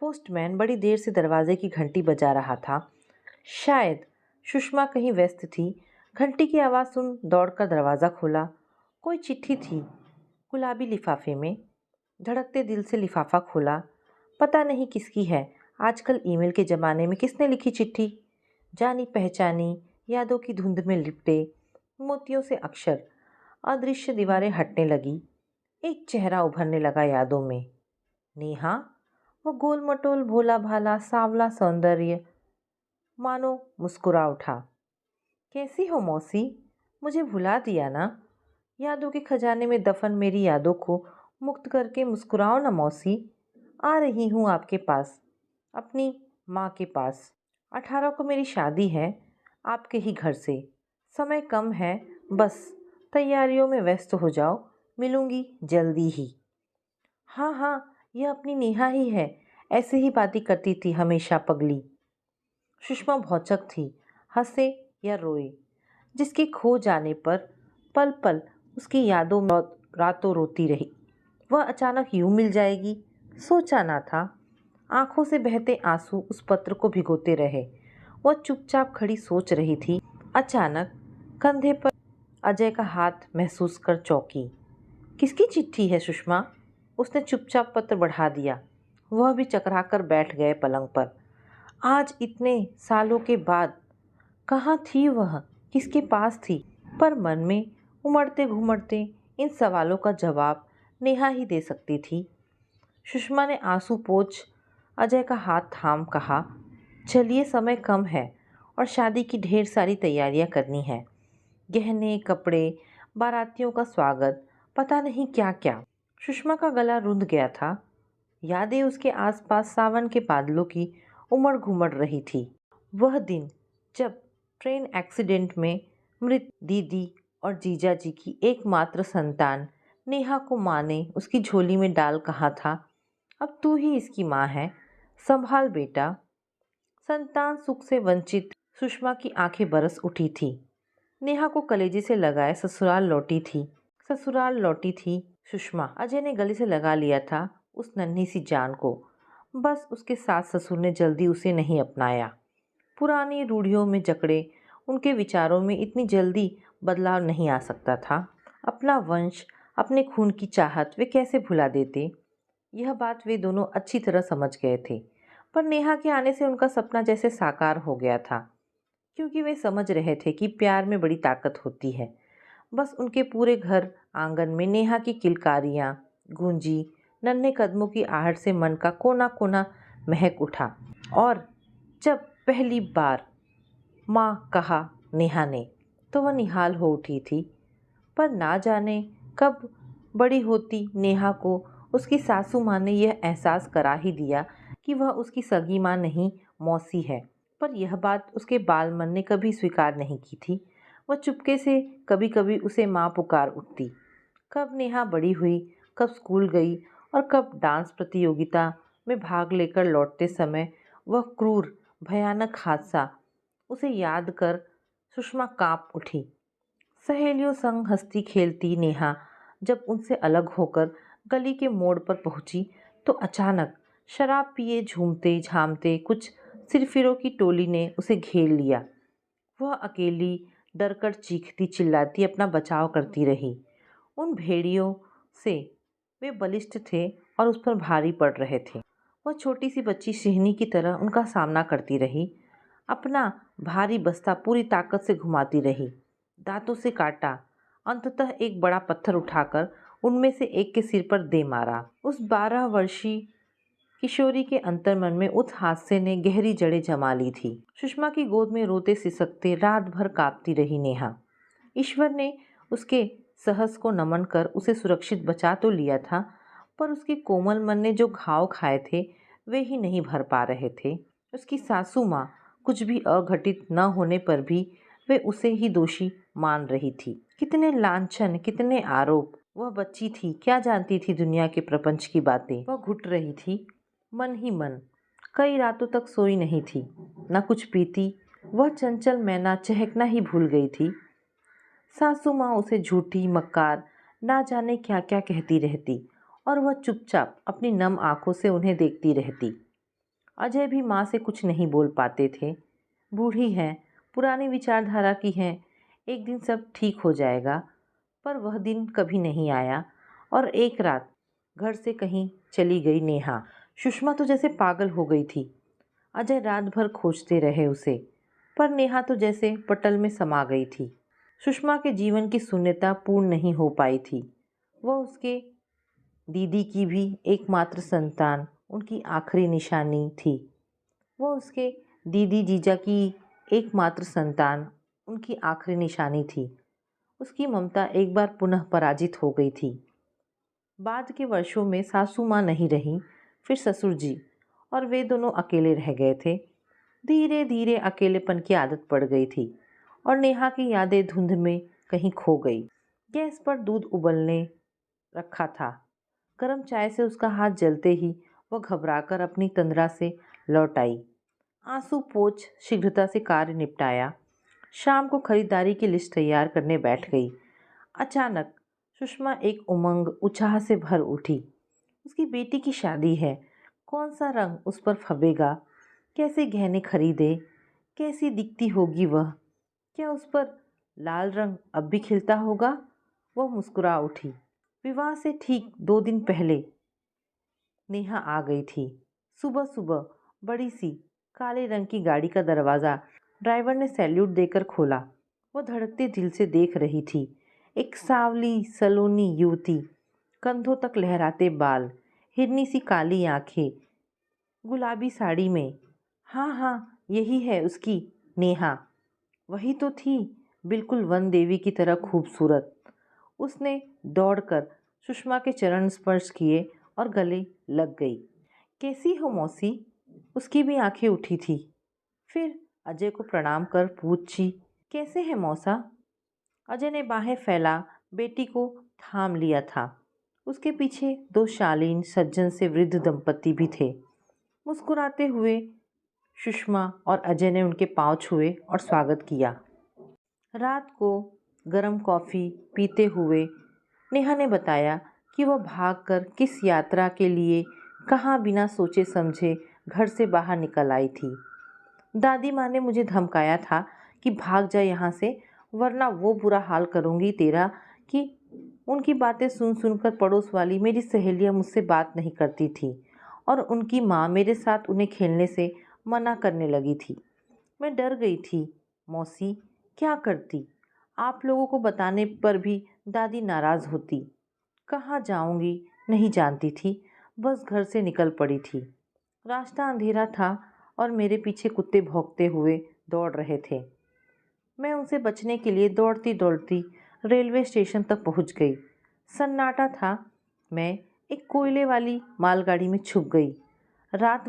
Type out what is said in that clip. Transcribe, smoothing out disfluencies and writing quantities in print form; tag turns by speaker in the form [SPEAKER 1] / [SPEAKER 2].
[SPEAKER 1] Postman बड़ी देर से दरवाजे की घंटी बजा रहा था। शायद सुषमा कहीं व्यस्त थी। घंटी की आवाज़ सुन दौड़कर दरवाज़ा खोला। कोई चिट्ठी थी गुलाबी लिफाफे में। धड़कते दिल से लिफाफा खोला। पता नहीं किसकी है। आजकल ईमेल के ज़माने में किसने लिखी चिट्ठी? जानी पहचानी यादों की धुंध में लिपटे मोतियों से अक्षर। अदृश्य दीवारें हटने लगी। एक चेहरा उभरने लगा यादों में। नेहा, वो गोल मटोल भोला भाला सांवला सौंदर्य मानो मुस्कुरा उठा। कैसी हो मौसी? मुझे भुला दिया ना? यादों के खजाने में दफन मेरी यादों को मुक्त करके मुस्कुराओ ना मौसी। आ रही हूँ आपके पास, अपनी माँ के पास। 18 को मेरी शादी है, आपके ही घर से। समय कम है, बस तैयारियों में व्यस्त हो जाओ। मिलूंगी जल्दी ही। हाँ हाँ, यह अपनी नेहा ही है। ऐसे ही बातें करती थी हमेशा पगली। सुषमा भौचक थी। हंसे या रोए, जिसके खो जाने पर पल पल उसकी यादों में रातों रोती रही। वह अचानक यूं मिल जाएगी, सोचा ना था। आंखों से बहते आंसू उस पत्र को भिगोते रहे। वह चुपचाप खड़ी सोच रही थी। अचानक कंधे पर अजय का हाथ महसूस कर चौंकी। किसकी चिट्ठी है सुषमा? उसने चुपचाप पत्र बढ़ा दिया। वह भी चकरा कर बैठ गए पलंग पर। आज इतने सालों के बाद कहाँ थी वह, किसके पास थी? पर मन में उमड़ते घुमड़ते इन सवालों का जवाब नेहा ही दे सकती थी। सुषमा ने आंसू पोंछ अजय का हाथ थाम कहा, चलिए समय कम है और शादी की ढेर सारी तैयारियां करनी है। गहने, कपड़े, बारातियों का स्वागत, पता नहीं क्या क्या। सुषमा का गला रुंध गया था। यादें उसके आसपास सावन के बादलों की उमड़ घुमड़ रही थी। वह दिन जब ट्रेन एक्सीडेंट में मृत दीदी और जीजा जी की एकमात्र संतान नेहा को माँ ने उसकी झोली में डाल कहा था, अब तू ही इसकी माँ है, संभाल बेटा। संतान सुख से वंचित सुषमा की आंखें बरस उठी थी। नेहा को कलेजे से लगाए ससुराल लौटी थी सुषमा। अजय ने गले से लगा लिया था उस नन्ही सी जान को। बस उसके सास ससुर ने जल्दी उसे नहीं अपनाया। पुरानी रूढ़ियों में जकड़े उनके विचारों में इतनी जल्दी बदलाव नहीं आ सकता था। अपना वंश, अपने खून की चाहत वे कैसे भुला देते? यह बात वे दोनों अच्छी तरह समझ गए थे। पर नेहा के आने से उनका सपना जैसे साकार हो गया था, क्योंकि वे समझ रहे थे कि प्यार में बड़ी ताकत होती है। बस उनके पूरे घर आंगन में नेहा की किलकारियाँ गूंजी। नन्हे कदमों की आहट से मन का कोना कोना महक उठा। और जब पहली बार माँ कहा नेहा ने, तो वह निहाल हो उठी थी। पर ना जाने कब बड़ी होती नेहा को उसकी सासू माँ ने यह एहसास करा ही दिया कि वह उसकी सगी माँ नहीं, मौसी है। पर यह बात उसके बाल मन ने कभी स्वीकार नहीं की थी। वह चुपके से कभी कभी उसे माँ पुकार उठती। कब नेहा बड़ी हुई, कब स्कूल गई और कब डांस प्रतियोगिता में भाग लेकर लौटते समय वह क्रूर भयानक हादसा उसे याद कर सुषमा कांप उठी। सहेलियों संग हंसती खेलती नेहा जब उनसे अलग होकर गली के मोड़ पर पहुंची, तो अचानक शराब पिए झूमते झामते कुछ सिरफिरों की टोली ने उसे घेर लिया। वह अकेली डरकर चीखती चिल्लाती अपना बचाव करती रही। उन भेड़ियों से वे बलिष्ठ थे और उस पर भारी पड़ रहे थे। वह छोटी सी बच्ची सिहनी की तरह उनका सामना करती रही। अपना भारी बस्ता पूरी ताकत से घुमाती रही। दांतों से काटा। अंततः एक बड़ा पत्थर उठाकर उनमें से एक के सिर पर दे मारा। उस 12 वर्षीय किशोरी के अंतर्मन में उस हादसे ने गहरी जड़ें जमा ली थी। सुषमा की गोद में रोते सिसकते रात भर कांपती रही नेहा। ईश्वर ने उसके साहस को नमन कर उसे सुरक्षित बचा तो लिया था, पर उसके कोमल मन ने जो घाव खाए थे वे ही नहीं भर पा रहे थे। उसकी सासू माँ कुछ भी अघटित न होने पर भी वे उसे ही दोषी मान रही थी। कितने लांछन, कितने आरोप। वह बच्ची थी, क्या जानती थी दुनिया के प्रपंच की बातें। वह घुट रही थी मन ही मन। कई रातों तक सोई नहीं थी, न कुछ पीती। वह चंचल मैना चहकना ही भूल गई थी। सासू माँ उसे झूठी, मक्कार, ना जाने क्या क्या कहती रहती और वह चुपचाप अपनी नम आंखों से उन्हें देखती रहती। अजय भी माँ से कुछ नहीं बोल पाते थे। बूढ़ी हैं, पुरानी विचारधारा की हैं, एक दिन सब ठीक हो जाएगा। पर वह दिन कभी नहीं आया और एक रात घर से कहीं चली गई नेहा। सुषमा तो जैसे पागल हो गई थी। अजय रात भर खोजते रहे उसे, पर नेहा तो जैसे पटल में समा गई थी। सुषमा के जीवन की शून्यता पूर्ण नहीं हो पाई थी। वह उसके दीदी की भी एकमात्र संतान, उनकी आखिरी निशानी थी। वह उसके दीदी जीजा की एकमात्र संतान, उनकी आखिरी निशानी थी। उसकी ममता एक बार पुनः पराजित हो गई थी। बाद के वर्षों में सासू माँ नहीं रहीं, फिर ससुर जी, और वे दोनों अकेले रह गए थे। धीरे धीरे अकेलेपन की आदत पड़ गई थी और नेहा की यादें धुंध में कहीं खो गई। गैस पर दूध उबलने रखा था। गर्म चाय से उसका हाथ जलते ही वह घबराकर अपनी तंद्रा से लौट आई। आंसू पोंछ शीघ्रता से कार्य निपटाया। शाम को खरीदारी की लिस्ट तैयार करने बैठ गई। अचानक सुषमा एक उमंग उत्साह से भर उठी। उसकी बेटी की शादी है, कौन सा रंग उस पर फबेगा, कैसे गहने खरीदे, कैसी दिखती होगी वह, क्या उस पर लाल रंग अब भी खिलता होगा। वह मुस्कुरा उठी। विवाह से ठीक 2 दिन पहले नेहा आ गई थी। सुबह सुबह बड़ी सी काले रंग की गाड़ी का दरवाज़ा ड्राइवर ने सैल्यूट देकर खोला। वह धड़कते दिल से देख रही थी। एक सांवली सलोनी युवती, कंधों तक लहराते बाल, हिरनी सी काली आंखें, गुलाबी साड़ी में। हाँ हाँ, यही है उसकी नेहा। वही तो थी, बिल्कुल वन देवी की तरह खूबसूरत। उसने दौड़कर सुषमा के चरण स्पर्श किए और गले लग गई। कैसी हो मौसी? उसकी भी आंखें उठी थी। फिर अजय को प्रणाम कर पूछी, कैसे है मौसा? अजय ने बाहें फैला बेटी को थाम लिया था। उसके पीछे 2 शालीन सज्जन से वृद्ध दंपति भी थे। मुस्कुराते हुए सुषमा और अजय ने उनके पांव छुए और स्वागत किया। रात को गर्म कॉफ़ी पीते हुए नेहा ने बताया कि वह भागकर किस यात्रा के लिए कहाँ बिना सोचे समझे घर से बाहर निकल आई थी। दादी माँ ने मुझे धमकाया था कि भाग जा यहाँ से, वरना वो बुरा हाल करूँगी तेरा कि उनकी बातें सुन सुनकर पड़ोस वाली मेरी सहेलियाँ मुझसे बात नहीं करती थी और उनकी माँ मेरे साथ उन्हें खेलने से मना करने लगी थी। मैं डर गई थी मौसी, क्या करती? आप लोगों को बताने पर भी दादी नाराज़ होती। कहाँ जाऊँगी नहीं जानती थी, बस घर से निकल पड़ी थी। रास्ता अंधेरा था और मेरे पीछे कुत्ते भौंकते हुए दौड़ रहे थे। मैं उनसे बचने के लिए दौड़ती दौड़ती रेलवे स्टेशन तक पहुंच गई। सन्नाटा था। मैं एक कोयले वाली मालगाड़ी में छुप गई। रात